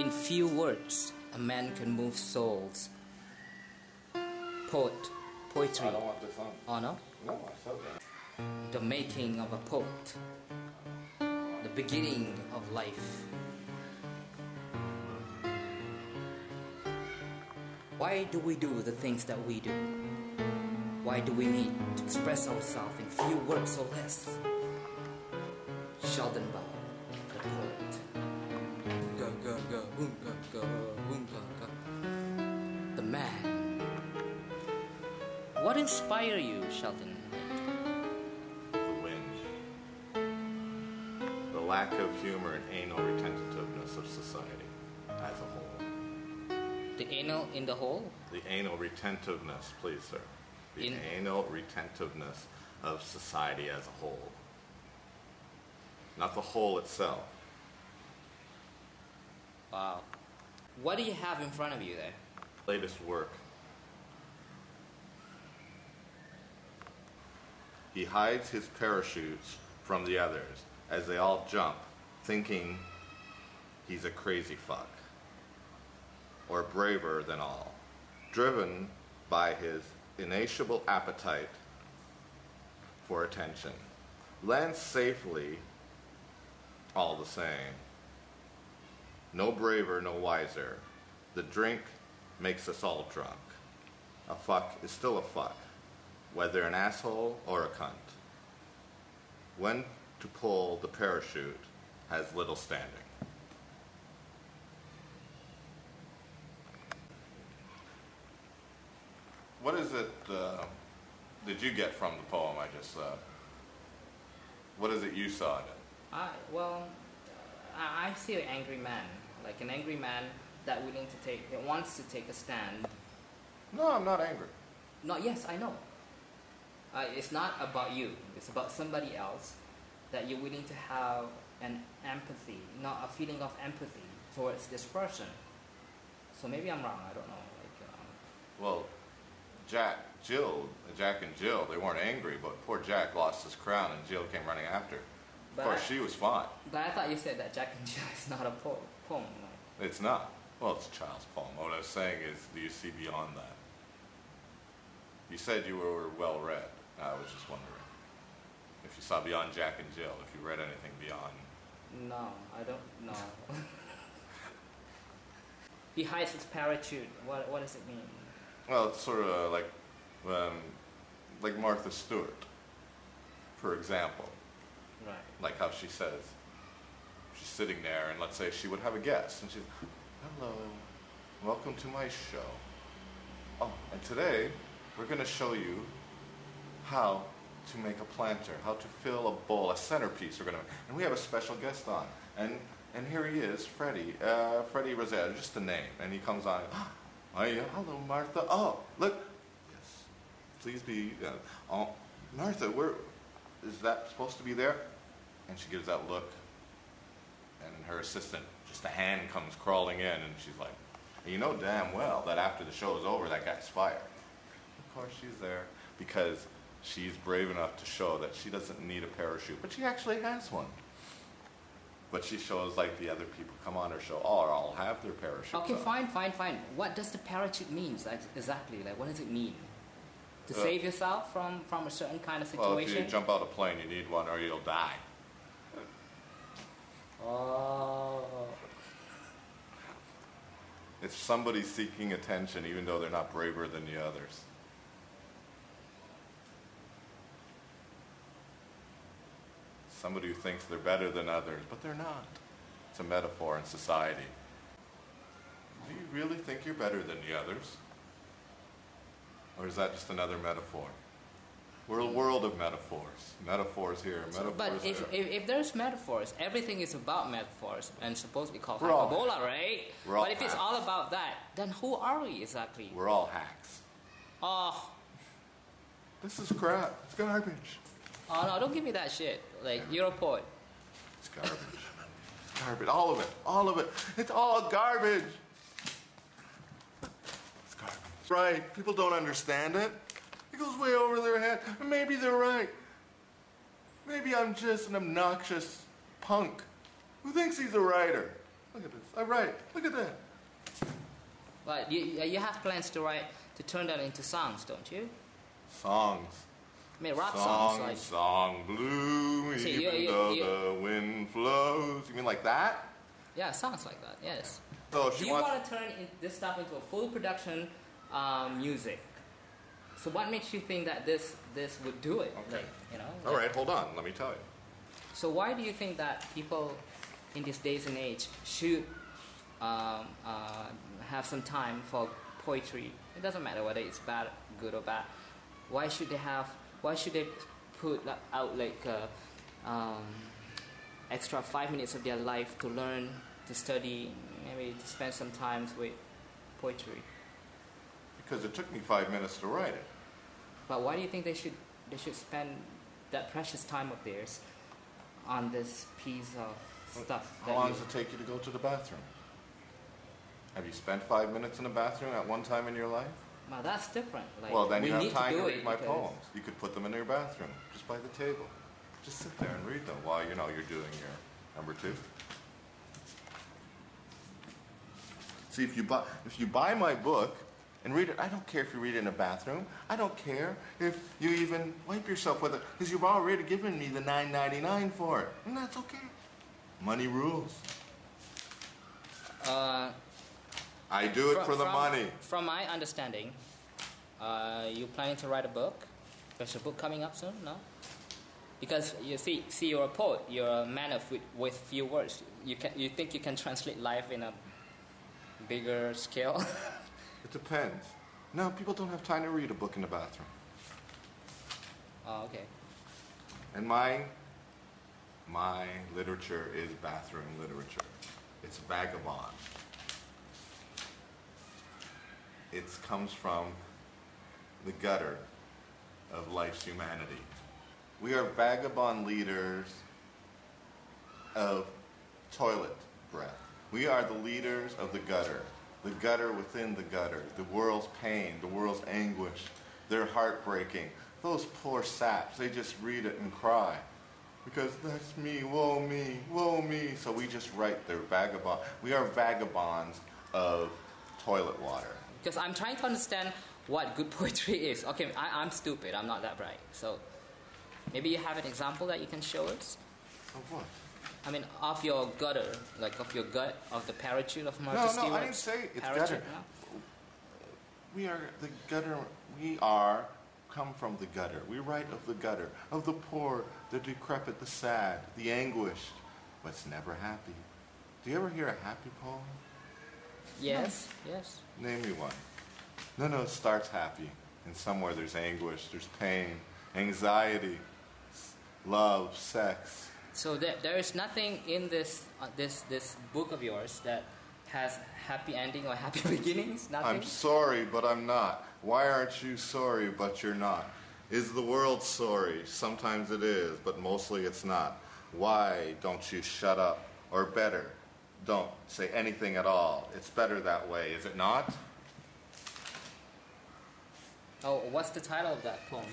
In few words, a man can move souls. Poetry. I don't want this on. Oh no? No, I said that. The making of a poet. The beginning of life. Why do we do the things that we do? Why do we need to express ourselves in few words or less? Sheldon, the poet. The man. What inspired you, Sheldon? The wind. The lack of humor and anal retentativeness of society as a whole. The anal in the hole? The anal retentiveness, please, sir. The In- anal retentiveness of society as a whole. Not the whole itself. Wow. What do you have in front of you there? Latest work. He hides his parachutes from the others as they all jump, thinking he's a crazy fuck. Or braver than all. Driven by his insatiable appetite for attention. Lands safely all the same. No braver, no wiser. The drink makes us all drunk. A fuck is still a fuck, whether an asshole or a cunt. When to pull the parachute has little standing. What is it did you get from the poem I just said? What is it you saw in it? I see an angry man. Like an angry man that wants to take a stand. No, I'm not angry. No, yes, I know. It's not about you. It's about somebody else that you're willing to have an empathy, not a feeling of empathy towards this person. So maybe I'm wrong. I don't know. Well, Jack and Jill, they weren't angry, but poor Jack lost his crown and Jill came running after. Of course, she was fine. But I thought you said that Jack and Jill is not a poem. No. It's not. Well, it's a child's poem. What I was saying is, do you see beyond that? You said you were well read. I was just wondering if you saw beyond Jack and Jill, if you read anything beyond. No, I don't know. He hides his parachute. What does it mean? Well, it's sort of like Martha Stewart, for example. Right. Like how she says, she's sitting there, and let's say she would have a guest, and she's, hello, welcome to my show. Oh, and today we're going to show you how to make a planter, how to fill a bowl, a centerpiece. And we have a special guest on, and here he is, Freddie Rosetta, just a name, and he comes on. Oh, yeah, hello, Martha. Oh, look. Yes, please be. Oh, Martha, is that supposed to be there? And she gives that look, and her assistant, just a hand comes crawling in, and she's like, you know damn well that after the show is over, that guy's fired. Of course she's there because she's brave enough to show that she doesn't need a parachute, but she actually has one. But she shows like the other people come on her show, all have their parachutes. Okay, on. fine. What does the parachute mean exactly? Like, what does it mean? To save yourself from a certain kind of situation? Well, if you jump out of a plane, you need one or you'll die. Oh. It's somebody seeking attention even though they're not braver than the others. Somebody who thinks they're better than others, but they're not. It's a metaphor in society. Do you really think you're better than the others? Or is that just another metaphor? We're a world of metaphors. Metaphors here, metaphors But there. if there's metaphors, everything is about metaphors and supposed to be called We're all hyperbola, right? We're all But if it's hacks. all about that, then who are we exactly? We're all hacks. Oh, This is crap. It's garbage. oh no, don't give me that shit. Like, you're a poet. It's garbage. It's garbage. All of it. All of it. It's all garbage. It's garbage. Right. People don't understand it. It goes way over their head. And maybe they're right. Maybe I'm just an obnoxious punk who thinks he's a writer. Look at this. I write. Look at that. But you have plans to turn that into songs, don't you? Songs. I mean, rap songs like. Song blue, even though the wind flows. You mean like that? Yeah, songs like that. Yes. So if Do you want to turn this stuff into a full production music? So what makes you think that this would do it? Okay. Like, you know. All right, hold on. Let me tell you. So why do you think that people in these days and age should have some time for poetry? It doesn't matter whether it's bad, good or bad. Why should they put out like extra 5 minutes of their life to learn, to study, maybe to spend some time with poetry? Because it took me 5 minutes to write it. But why do you think they should spend that precious time of theirs on this piece of stuff? How long does it take you to go to the bathroom? Have you spent 5 minutes in the bathroom at one time in your life? Well, that's different. Like, well, then you have need time to do read my because poems. You could put them in your bathroom, just by the table. Just sit there and read them while you're doing your number 2. See, if you buy my book and read it, I don't care if you read it in a bathroom. I don't care if you even wipe yourself with it, because you've already given me the $9.99 for it, and that's okay. Money rules. I do it for the money. From my understanding, you planning to write a book? There's a book coming up soon, no? Because you see, you're a poet. You're a man with few words. You think you can translate life in a bigger scale? It depends. No, people don't have time to read a book in the bathroom. Oh, okay. And my literature is bathroom literature. It's vagabond. It comes from the gutter of life's humanity. We are vagabond leaders of toilet breath. We are the leaders of the gutter within the gutter, the world's pain, the world's anguish. They're heartbreaking. Those poor saps, they just read it and cry. Because that's me, woe me, woe me. So we just write their vagabond. We are vagabonds of toilet water. Because I'm trying to understand what good poetry is. Okay, I'm stupid. I'm not that bright. So maybe you have an example that you can show us? Of what? I mean, of your gutter, like of your gut, of the parachute of Martha Stewart. No, I didn't say it's parachute, gutter. No? We are the gutter. Come from the gutter. We write of the gutter, of the poor, the decrepit, the sad, the anguished, but's never happy. Do you ever hear a happy poem? Yes, yes. Name me one. No, it starts happy. And somewhere there's anguish, there's pain, anxiety, love, sex. So there is nothing in this book of yours that has happy ending or happy beginnings? Nothing? I'm sorry, but I'm not. Why aren't you sorry, but you're not? Is the world sorry? Sometimes it is, but mostly it's not. Why don't you shut up? Or better, don't say anything at all. It's better that way, is it not? Oh, what's the title of that poem?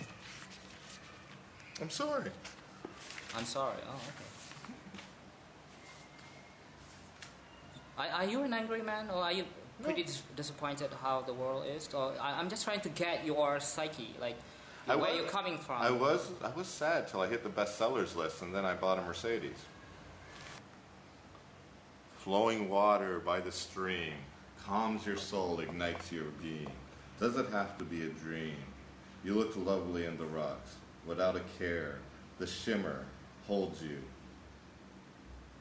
I'm sorry. I'm sorry. Oh, okay. Are you an angry man, or are you pretty disappointed how the world is? Or I'm just trying to get your psyche, like where you're coming from. I was sad till I hit the bestsellers list, and then I bought a Mercedes. Flowing water by the stream calms your soul, ignites your being. Does it have to be a dream? You look lovely in the rocks, without a care. The shimmer holds you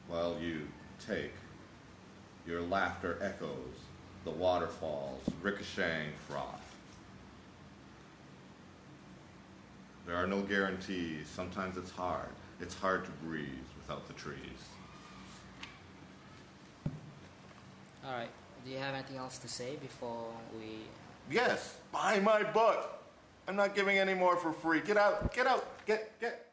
while you take. Your laughter echoes, the waterfalls, ricocheting froth. There are no guarantees. Sometimes it's hard. It's hard to breathe without the trees. All right. Do you have anything else to say before we... Yes, buy my book. I'm not giving any more for free. Get out, get.